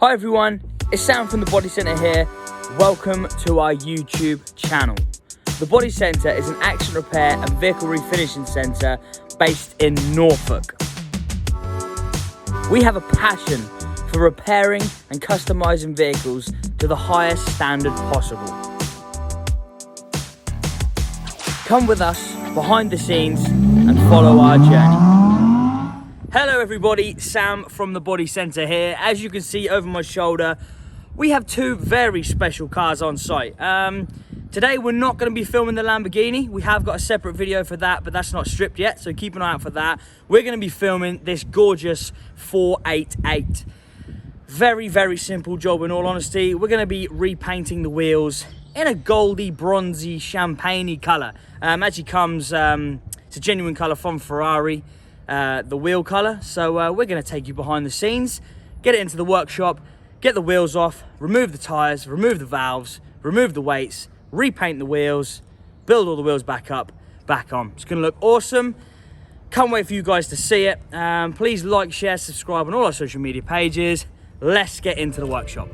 Hi everyone, it's Sam from the Bodycentre here. Welcome to our YouTube channel. The Bodycentre is an accident repair and vehicle refinishing centre based in Norfolk. We have a passion for repairing and customising vehicles to the highest standard possible. Come with us behind the scenes and follow our journey. Hello everybody, Sam from the Bodycentre here. As you can see over my shoulder, we have two very special cars on site. Today we're not going to be filming the Lamborghini. We have got a separate video for that, but that's not stripped yet, so keep an eye out for that. We're going to be filming this gorgeous 488. Very simple job in all honesty. We're going to be repainting the wheels in a goldy, bronzy, champagne-y colour. Actually comes, it's a genuine colour from Ferrari. The wheel colour, so we're going to take you behind the scenes, get it into the workshop, get the wheels off, remove the tyres, remove the valves, remove the weights, repaint the wheels, build all the wheels back up, back on. It's going to look awesome. Can't wait for you guys to see it. Please like, share, subscribe on all our social media pages. Let's get into the workshop.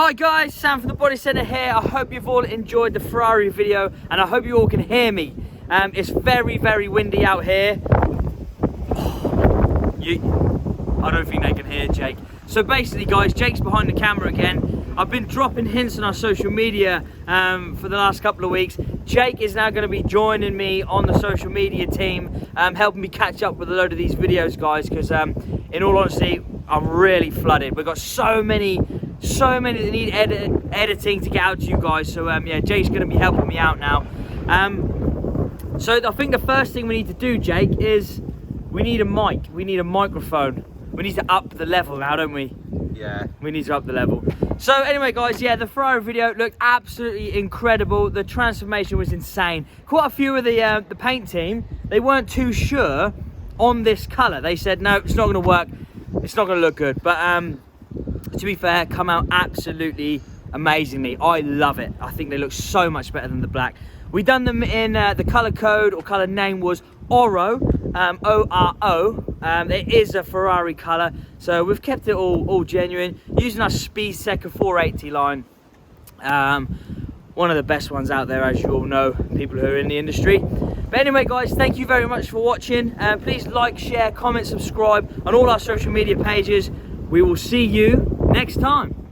Hi guys, Sam from the Bodycentre here. I hope you've all enjoyed the Ferrari video and I hope you all can hear me. It's very windy out here. I don't think they can hear Jake. So basically guys, Jake's behind the camera again. I've been dropping hints on our social media for the last couple of weeks. Jake is now going to be joining me on the social media team, helping me catch up with a load of these videos guys, because in all honesty, I'm really flooded. We've got so many so many that need editing to get out to you guys. So yeah, Jake's going to be helping me out now. So I think the first thing we need to do, Jake, is we need a mic. We need a microphone. We need to up the level now, don't we? Yeah. We need to up the level. So anyway, guys, yeah, the Ferrari video looked absolutely incredible. The transformation was insane. Quite a few of the paint team, they weren't too sure on this colour. They said, no, it's not going to work. It's not going to look good. But to be fair, come out absolutely amazingly. I love it. I think they look so much better than the black. We done them in the colour code or colour name was Oro, O-R-O. It is a Ferrari colour, so we've kept it all genuine, using our Bodycentre 480 line. One of the best ones out there, as you all know, people who are in the industry. But anyway, guys, thank you very much for watching. Please like, share, comment, subscribe on all our social media pages. We will see you next time.